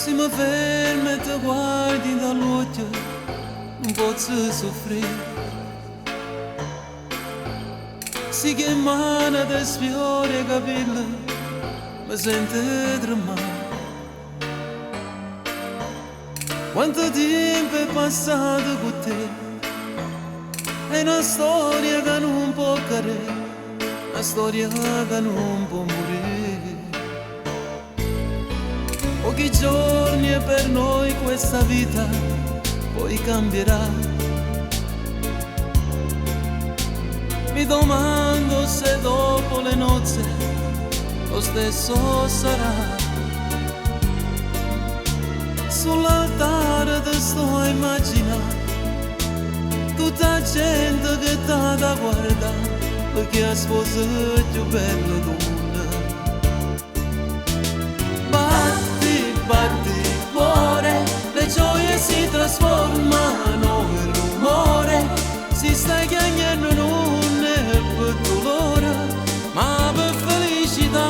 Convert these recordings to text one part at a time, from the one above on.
Se mi fermi e ti guardi dall'occhio, non posso soffrire. Se che mano ti sfiora i capelli, mi sento tremare. Quanto tempo è passato con te, è una storia che non può cadere, una storia che non può morire. Pochi giorni e per noi questa vita poi cambierà. Mi domando se dopo le nozze lo stesso sarà. Sull'altare ti sto a immaginare tutta gente che t'ha da guardare, perché ha sposato più bella del mondo. Batti, batti cuore, le gioie si trasformano in rumore. Si stai chiamando non è per dolore, ma per felicità.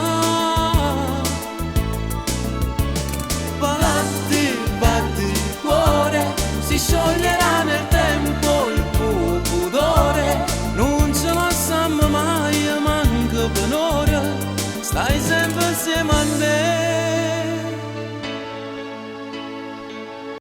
Batti, batti cuore, si scioglierà nel tempo il tuo pudore. Non ce la siamo mai, manca per un'ora, stai sempre insieme a me.